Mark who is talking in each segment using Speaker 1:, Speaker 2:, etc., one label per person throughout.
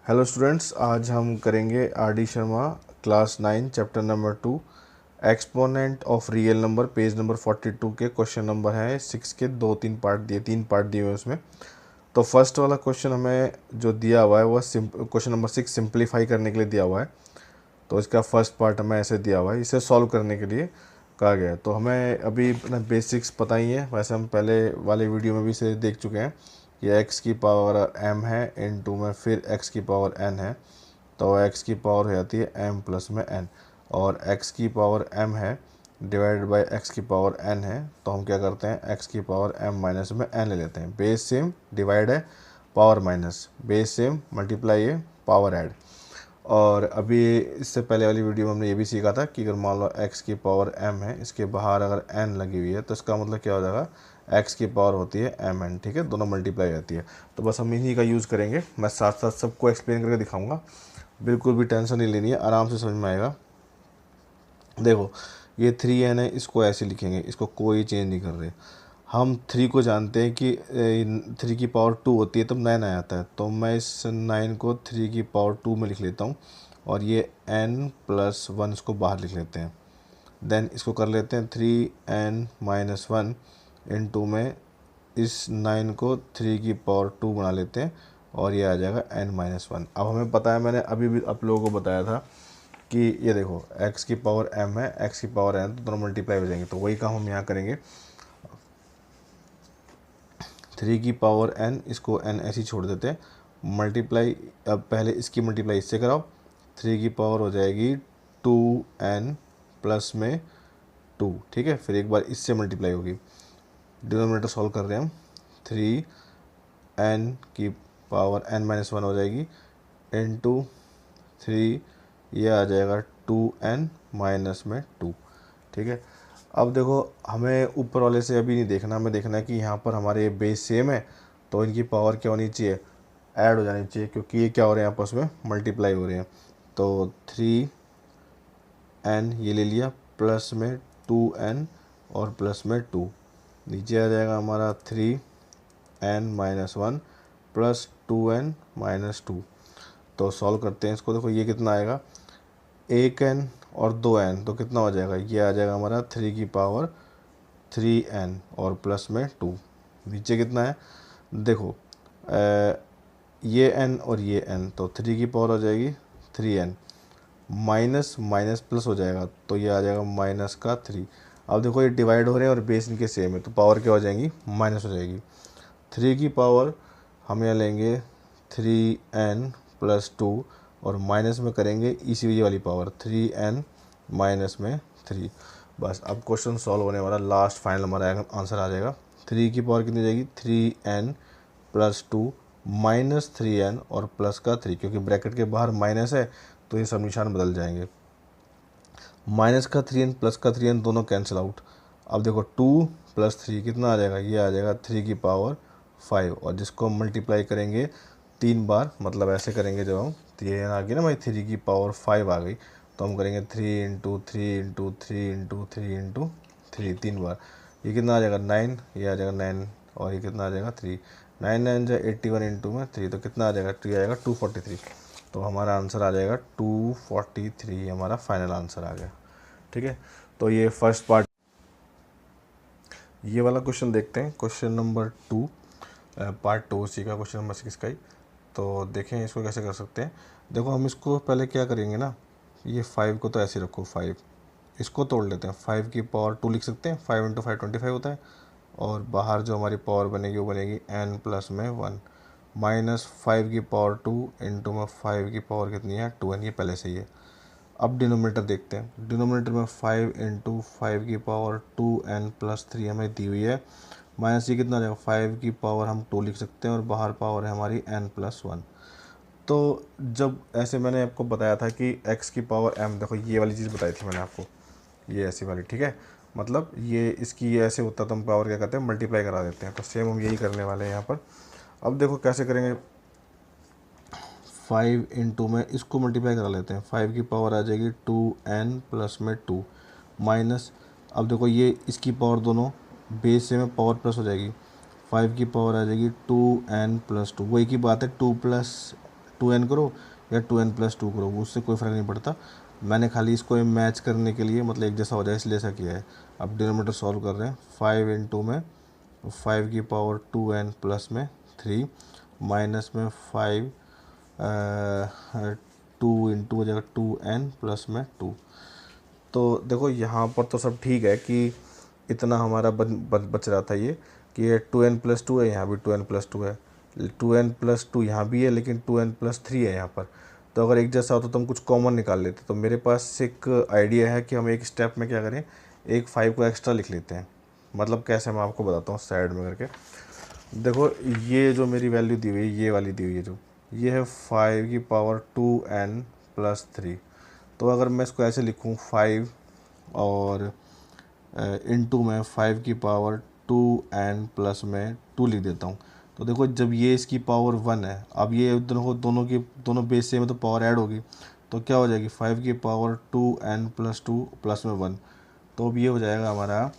Speaker 1: Hello students, आज हम करेंगे R D Sharma class 9 chapter number 2 exponent of real number, page number 42 के question number है 6 के तीन पार्ट दिए हुए हैं उसमें। तो फर्स्ट वाला क्वेश्चन हमें जो दिया हुआ है वो क्वेश्चन नंबर 6 सिंप्लीफाई करने के लिए दिया हुआ है। तो इसका फर्स्ट पार्ट हमें ऐसे दिया हुआ है, इसे सॉल्व करने के लिए कहा गया है। तो हमें अभी अपना बेसिक्स पता ही है, वैसे हम पहले वाले वीडियो में भी इसे देख चुके हैं। ये x की पावर m है, इनटू में फिर x की पावर n है, तो x की पावर हो जाती है m प्लस में n, और x की पावर m है डिवाइडेड बाय x की पावर n है। तो हम क्या करते हैं, x की पावर m माइनस में n ले लेते हैं। बेस सेम, डिवाइड है, power minus, base same, multiply है, पावर ऐड। और अभी इससे पहले वाली वीडियो में हमने ये भी सीखा था कि अगर मान लो x की पावर m है, इसके बाहर अगर n लगी हुई है तो इसका मतलब क्या हो जाएगा, x की पावर होती है mn, ठीक है, दोनों मल्टीप्लाई होती है। तो बस हम इन्हीं का यूज़ करेंगे, मैं साथ साथ सबको एक्सप्लेन करके दिखाऊंगा, बिल्कुल भी टेंशन नहीं लेनी है, आराम से समझ में आएगा। देखो, ये 3n है, इसको ऐसे लिखेंगे, इसको कोई चेंज नहीं कर रहे। हम 3 को जानते हैं कि 3 की पावर 2 होती है, तब 9 आ जाता है। तो मैं इस 9 को 3 की पावर 2 में लिख लेता हूँ, और ये n प्लस 1 इसको बाहर लिख लेते हैं। देन इसको कर लेते हैं 3n माइनस 1 इंटू में इस 9 को 3 की पावर 2 बना लेते हैं, और ये आ जाएगा n माइनस 1। अब हमें पता है, मैंने अभी भी आप लोगों को बताया था कि ये देखो x की पावर m है, x की पावर n, तो दोनों मल्टीप्लाई हो जाएंगे। तो वही काम हम यहाँ करेंगे, 3 की पावर n, इसको n ऐसे ही छोड़ देते हैं, मल्टीप्लाई। अब पहले इसकी मल्टीप्लाई इससे कराओ, 3 की पावर हो जाएगी 2n प्लस में 2, ठीक है। फिर एक बार इससे मल्टीप्लाई होगी, डिनोमिनेटर सॉल्व कर रहे हैं हम, 3n की पावर n माइनस 1 हो जाएगी इंटू 3, ये आ जाएगा 2n माइनस में 2, ठीक है। अब देखो, हमें ऊपर वाले से अभी नहीं देखना, हमें देखना है कि यहाँ पर हमारे बेस सेम है, तो इनकी पावर क्या होनी चाहिए, ऐड हो जानी चाहिए, क्योंकि ये क्या हो रहे हैं आपस में, मल्टीप्लाई हो रहे हैं। तो 3n ये ले लिया, प्लस में 2n और प्लस में 2, नीचे आ जाएगा हमारा 3n minus 1 plus 2n minus 2। तो सॉल्व करते हैं इसको। देखो ये कितना आएगा, 1n और 2n, तो कितना हो जाएगा, ये आ जाएगा हमारा 3 की पावर 3n और प्लस में 2। नीचे कितना है, देखो ये n और ये n, तो 3 की पावर हो जाएगी 3n, माइनस माइनस प्लस हो जाएगा, तो ये आ जाएगा माइनस का 3। अब देखो ये डिवाइड हो रहे हैं और बेस इनके सेम है, तो पावर क्या हो जाएंगी, माइनस हो जाएगी। 3 की पावर हम यहाँ लेंगे 3n प्लस 2, और माइनस में करेंगे इसी वाली पावर 3n माइनस में 3। बस अब क्वेश्चन सॉल्व होने वाला, लास्ट फाइनल हमारा आंसर आ जाएगा। 3 की पावर कितनी जाएगी, 3n प्लस 2 माइनस 3n और प्लस का 3, क्योंकि ब्रैकेट के बाहर माइनस है तो ये सब निशान बदल जाएंगे। माइनस का 3n प्लस का 3n दोनों कैंसिल आउट। अब देखो 2 प्लस 3 कितना आ जाएगा, ये आ जाएगा 3 की पावर 5, और जिसको हम मल्टीप्लाई करेंगे 3 बार, मतलब ऐसे करेंगे जब हम, तो ये आ गई ना भाई 3 की पावर 5 आ गई, तो हम करेंगे 3 इंटू 3 इंटू 3 इंटू 3 इंटू 3, 3 बार। ये कितना आ जाएगा 9, ये आ जाएगा 9, और ये कितना आ जाएगा 3, 9 9 जो 81 इंटू में 3, तो कितना आ जाएगा, 2 आ जाएगा 243। तो हमारा आंसर आ जाएगा 243, हमारा फाइनल आंसर आ गया, ठीक है। तो ये फर्स्ट पार्ट, ये वाला क्वेश्चन देखते हैं, क्वेश्चन नंबर 2, पार्ट 2 उसी का, क्वेश्चन नंबर 6 का ही। तो देखें इसको कैसे कर सकते हैं। देखो हम इसको पहले क्या करेंगे ना, ये 5 को तो ऐसे रखो, 5 इसको तोड़ लेते हैं, 5 की पावर 2 लिख सकते हैं, 5 इंटू 5 25 होता है, और बाहर जो हमारी पावर बनेगी वो बनेगी n प्लस में 1, माइनस 5 की पावर 2 इंटू में 5 की पावर कितनी है 2n, ये पहले से ही है। अब डिनोमिनेटर देखते हैं, डिनोमिनेटर में 5 इंटू 5 की पावर 2n प्लस 3 हमें दी हुई है, माइनस ये कितना आ जाएगा, 5 की पावर हम 2 लिख सकते हैं, और बाहर पावर है हमारी n प्लस 1। तो जब ऐसे मैंने आपको बताया था कि x की पावर m, देखो ये वाली चीज़ बताई थी मैंने आपको, ये ऐसी वाली, ठीक है, मतलब ये इसकी ये ऐसे होता तो हम पावर क्या करते हैं, मल्टीप्लाई करा देते हैं। तो सेम हम यही करने वाले हैं यहाँ पर। अब देखो कैसे करेंगे, 5 इंटू में इसको मल्टीप्लाई करा लेते हैं, 5 की पावर आ जाएगी 2n प्लस में 2, माइनस, अब देखो ये इसकी पावर दोनों बेस से में पावर प्लस हो जाएगी, 5 की पावर आ जाएगी 2n प्लस 2, वही की बात है, 2 प्लस 2n करो या 2n+2 करो, उससे कोई फ़र्क नहीं पड़ता। मैंने खाली इसको मैच करने के लिए, मतलब एक जैसा हो जाए इसलिए ऐसा किया है। अब डिनोमीटर सॉल्व कर रहे हैं, 5 इंटू में 5 की पावर 2n प्लस में 3 माइनस में 5 2 इंटू हो जाएगा 2n प्लस में 2। तो देखो यहाँ पर तो सब ठीक है कि इतना हमारा बच रहा था ये कि ये 2n+2 है, यहाँ भी 2n+2 है, 2n+2 यहाँ भी है, लेकिन 2n+3 है यहाँ पर। तो अगर एक जैसा होता तो हम कुछ कॉमन निकाल लेते। तो मेरे पास एक आइडिया है कि हम एक स्टेप में क्या करें, एक 5 को एक्स्ट्रा लिख लेते हैं। मतलब कैसे, मैं आपको बताता हूँ साइड में करके। देखो ये जो मेरी वैल्यू दी हुई है, ये वाली दी हुई है जो, ये है 5 की पावर 2n+3। तो अगर मैं इसको ऐसे लिखूँ 5 और इनटू में 5 की पावर 2n प्लस में 2 लिख देता हूँ। तो देखो जब ये इसकी पावर 1 है, अब ये दोनों बेस से में तो पावर ऐड होगी, तो क्या हो जाएगी 5 की पावर 2n+2 प्लस में 1। तो अब ये हो जाएगा हमारा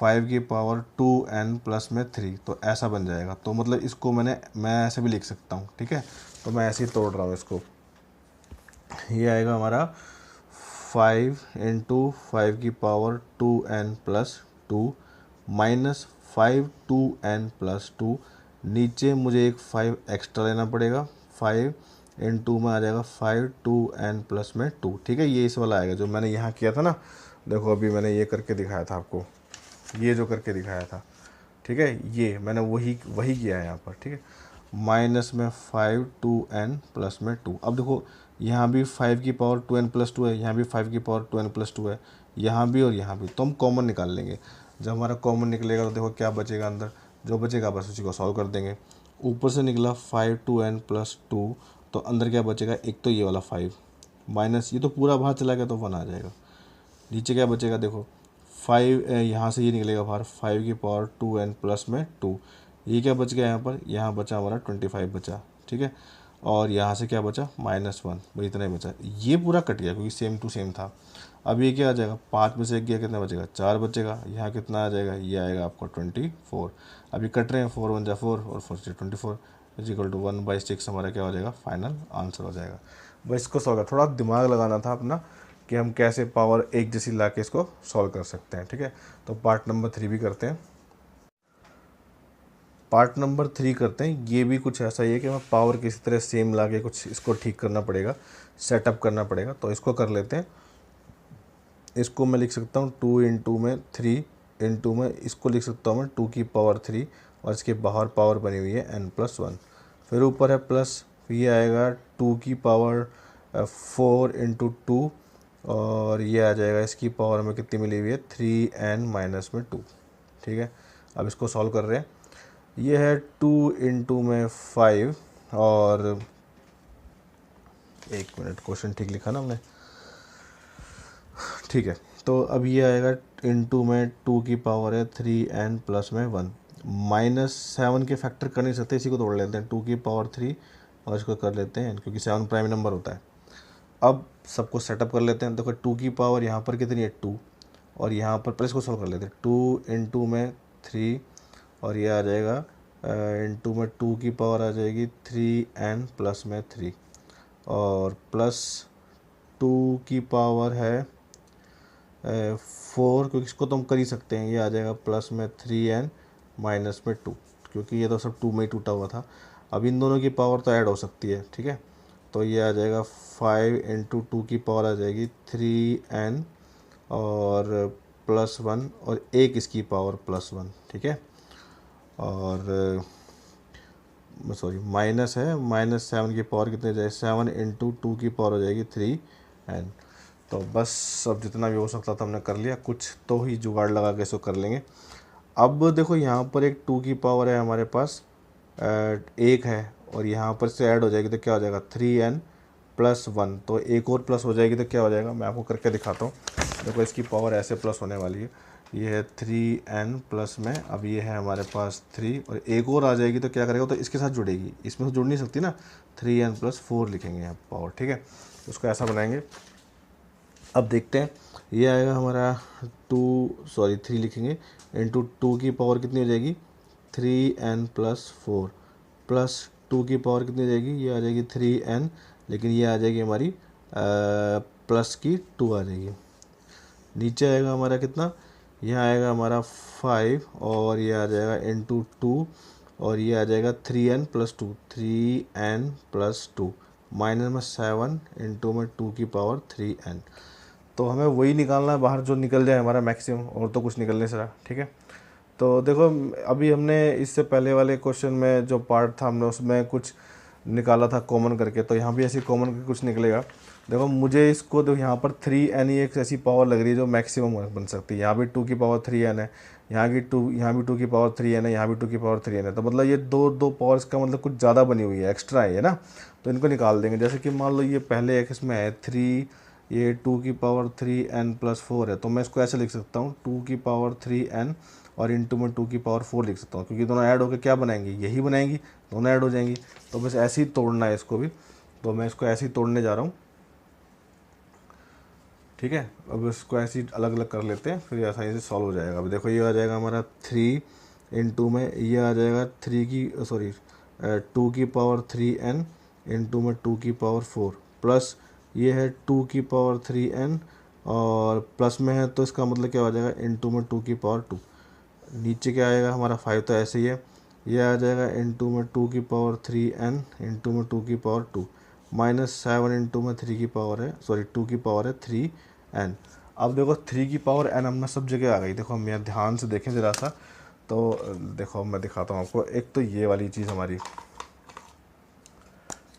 Speaker 1: 5 की पावर 2n प्लस में 3। तो ऐसा बन जाएगा। तो मतलब इसको मैं ऐसे भी लिख सकता हूँ, ठीक है। तो मैं ऐसे ही तोड़ रहा हूँ इसको। ये आएगा हमारा 5 इंटू 5 की पावर 2n+2 माइनस 5 2n+2। नीचे मुझे एक 5 एक्स्ट्रा लेना पड़ेगा, 5 इंटू में आ जाएगा 5 2n प्लस में 2, ठीक है। ये इस वाला आएगा जो मैंने यहाँ किया था ना। देखो अभी मैंने ये करके दिखाया था आपको, ये जो करके दिखाया था, ठीक है, ये मैंने वही किया है यहाँ पर, ठीक है। माइनस में 5 2n प्लस में 2। अब देखो यहाँ भी 5 की पावर 2n+2 है, यहाँ भी 5 की पावर 2n+2 है, यहाँ भी और यहाँ भी। तो हम कॉमन निकाल लेंगे। जब हमारा कॉमन निकलेगा तो देखो क्या बचेगा अंदर, जो बचेगा बस उसी को सॉल्व कर देंगे। ऊपर से निकला 5 2n+2, तो अंदर क्या बचेगा, एक तो ये वाला 5 माइनस ये तो पूरा बाहर चला गया तो 1 आ जाएगा। नीचे क्या बचेगा, देखो 5 यहाँ से ये निकलेगा बाहर, 5 की पावर 2n प्लस में 2। ये क्या बच गया यहाँ पर, यहाँ बचा हमारा 25 बचा, ठीक है। और यहाँ से क्या बचा -1, भाई इतना ही बचा। ये पूरा कट गया क्योंकि सेम टू सेम था। अब ये क्या आ जाएगा, 5 में से 1 गया, कितना बचेगा, 4 बचेगा। यहाँ कितना आ जाएगा, ये आएगा आपका 24। अभी कट रहे हैं, 4 1 जा 4 और 4 से 24 इजिकल टू 1/6 हमारा क्या हो जाएगा, फाइनल आंसर हो जाएगा। बस इसको सॉल्व थोड़ा दिमाग लगाना था अपना कि हम कैसे पावर एक जैसी ला के इसको सॉल्व कर सकते हैं, ठीक है। तो पार्ट नंबर 3 भी करते हैं। पार्ट नंबर 3 करते हैं। ये भी कुछ ऐसा ही है कि हमें पावर किसी तरह सेम ला के कुछ इसको ठीक करना पड़ेगा, सेटअप करना पड़ेगा। तो इसको कर लेते हैं। इसको मैं लिख सकता हूँ 2 इंटू में 3 इंटू में इसको लिख सकता हूँ मैं 2 की पावर 3 और इसके बाहर पावर बनी हुई है n+1। फिर ऊपर है प्लस, ये आएगा 2 की पावर 4 इंटू 2 और ये आ जाएगा इसकी पावर में कितनी मिली हुई है 3n-2, ठीक है। अब इसको सॉल्व कर रहे हैं। ये है 2 इंटू में 5 और 1 मिनट, क्वेश्चन ठीक लिखा ना हमने, ठीक है। तो अब ये आएगा इंटू में 2 की पावर है 3n प्लस में 1 -7 के फैक्टर कर नहीं सकते, इसी को तोड़ लेते हैं 2 की पावर 3 और इसको कर लेते हैं क्योंकि 7 प्राइम नंबर होता है। अब सबको सेटअप कर लेते हैं। देखो 2 की पावर यहाँ पर कितनी है 2 और यहाँ पर प्लस को सॉल्व कर लेते हैं 2 इंटू में 3 और ये आ जाएगा इंटू में 2 की पावर आ जाएगी 3n प्लस में 3 और प्लस 2 की पावर है 4 क्योंकि इसको तो हम कर ही सकते हैं, ये आ जाएगा प्लस में 3n माइनस में 2 क्योंकि ये तो सब 2 में ही टूटा हुआ था। अब इन दोनों की पावर तो ऐड हो सकती है, ठीक है। तो ये आ जाएगा 5 इंटू 2 की पावर आ जाएगी 3n और +1 और एक इसकी पावर +1, ठीक है। और सॉरी माइनस है, -7 की पावर कितनी जाएगी 7 इंटू 2 की पावर हो जाएगी 3n। तो बस अब जितना भी हो सकता था हमने कर लिया, कुछ तो ही जुगाड़ लगा के इसको कर लेंगे। अब देखो यहाँ पर एक 2 की पावर है हमारे पास 1 है और यहाँ पर से ऐड हो जाएगी तो क्या हो जाएगा 3n+1। तो एक और प्लस हो जाएगी तो क्या हो जाएगा, मैं आपको करके दिखाता हूँ। देखो इसकी पावर ऐसे प्लस होने वाली है, ये है 3n प्लस में, अब ये है हमारे पास 3 और एक और आ जाएगी तो क्या करेगा, तो इसके साथ जुड़ेगी, इसमें तो जुड़ नहीं सकती ना, 3n+4 लिखेंगे यहाँ पावर, ठीक है। उसको ऐसा बनाएंगे। अब देखते हैं, ये आएगा हमारा 3 लिखेंगे इंटू 2 की पावर कितनी हो जाएगी 3n+4 प्लस टू की पावर कितनी रहेगी, ये आ जाएगी 3n, लेकिन ये आ जाएगी हमारी प्लस की 2 आ जाएगी। नीचे आएगा हमारा कितना, यहाँ आएगा हमारा 5 और ये आ जाएगा इंटू 2 और ये आ जाएगा 3n plus 2, 3n plus 2 minus में 7 इंटू में 2 की पावर 3n। तो हमें वही निकालना है बाहर जो निकल जाए हमारा मैक्सिमम, और तो कुछ निकलने से रहा। ठीक है, तो देखो अभी हमने इससे पहले वाले क्वेश्चन में जो पार्ट था हमने उसमें कुछ निकाला था कॉमन करके, तो यहाँ भी ऐसे कॉमन करके कुछ निकलेगा। देखो मुझे इसको, देखो यहाँ पर 3n ही एक ऐसी पावर लग रही है जो मैक्सिमम बन सकती है। यहाँ भी 2 की पावर 3n है, यहाँ भी 2 की पावर 3n है, यहाँ भी 2 की पावर 3n है। तो मतलब ये दो पावर्स का मतलब कुछ ज़्यादा बनी हुई है, एक्स्ट्रा है ना, तो इनको निकाल देंगे। जैसे कि मान लो ये पहले एक इसमें है 3, ये 2 की पावर 3n प्लस 4 है, तो मैं इसको ऐसे लिख सकता हूँ 2 की पावर 3n और इंटू में 2 की पावर 4 लिख सकता हूँ, क्योंकि दोनों ऐड होकर क्या बनाएंगी, यही बनाएंगी, दोनों ऐड हो जाएंगी। तो बस ऐसे ही तोड़ना है इसको भी, तो मैं इसको ऐसे ही तोड़ने जा रहा हूँ। ठीक है, अब इसको ऐसे ही अलग अलग कर लेते हैं, फिर आसानी से सॉल्व हो जाएगा। अब देखो ये आ जाएगा हमारा 3 इंटू में ये आ जाएगा 2 की पावर 3n इंटू में 2 की पावर 4 प्लस ये है 2 की पावर 3n और प्लस में है तो इसका मतलब क्या हो जाएगा इंटू में 2 की पावर 2। नीचे क्या आएगा हमारा 5 तो ऐसे ही है, ये आ जाएगा इंटू में 2 की पावर 3n इंटू में 2 की पावर 2 माइनस 7 इंटू में 3 की पावर है, सॉरी 2 की पावर है 3n। अब देखो 3 की पावर n हम सब जगह आ गई। देखो हम यहाँ ध्यान से देखें ज़रा सा, तो देखो मैं दिखाता हूँ आपको। एक तो ये वाली चीज़ हमारी,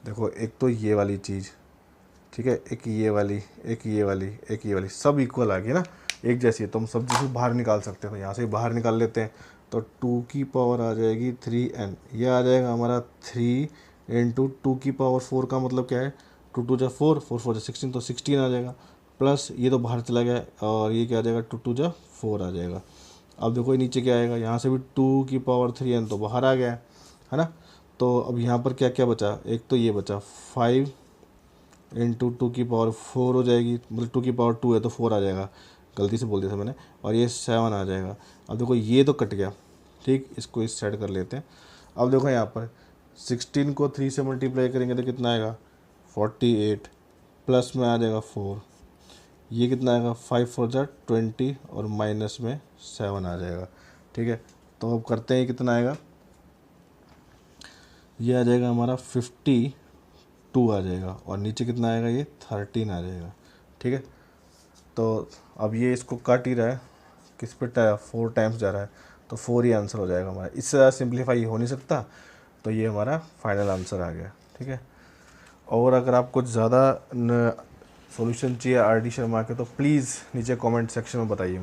Speaker 1: देखो एक तो ये वाली चीज़, ठीक है, एक ये वाली, एक ये वाली, एक ये वाली, सब इक्वल आ गई ना, एक जैसी है। तो हम सब जैसे बाहर निकाल सकते हैं, तो यहाँ से बाहर निकाल लेते हैं। तो 2 की पावर आ जाएगी 3n, ये आ जाएगा हमारा 3 इंटू 2 की पावर 4 का मतलब क्या है, 2 2 जा 4, 4 4 जा 16, तो 16 आ जाएगा। प्लस ये तो बाहर चला गया और ये क्या आ जाएगा 2 2 जा 4 आ जाएगा। अब देखो ये नीचे क्या आएगा, यहाँ से भी 2 की पावर 3n तो बाहर आ गया है ना। तो अब यहाँ पर क्या क्या बचा, एक तो ये बचा 5 इंटू 2 की पावर 4 हो जाएगी, मतलब 2 की पावर 2 है तो 4 आ जाएगा, गलती से बोल दिया था मैंने, और ये 7 आ जाएगा। अब देखो ये तो कट गया, ठीक, इसको इस साइड कर लेते हैं। अब देखो यहाँ पर 16 को 3 से मल्टीप्लाई करेंगे तो कितना आएगा 48, प्लस में आ जाएगा 4, ये कितना आएगा 5 4 जा 20 और माइनस में 7 आ जाएगा। ठीक है, तो अब करते हैं कितना आएगा, ये आ जाएगा हमारा 52 आ जाएगा और नीचे कितना आएगा, ये 13 आ जाएगा। ठीक है, तो अब ये इसको काट ही रहा है, किस पे 4 टाइम्स जा रहा है, तो 4 ही आंसर हो जाएगा हमारा। इससे ज़्यादा सिंप्लीफाई हो नहीं सकता, तो ये हमारा फाइनल आंसर आ गया। ठीक है, और अगर आपको ज़्यादा सॉल्यूशन चाहिए आर डी शर्मा के, तो प्लीज़ नीचे कमेंट सेक्शन में बताइए।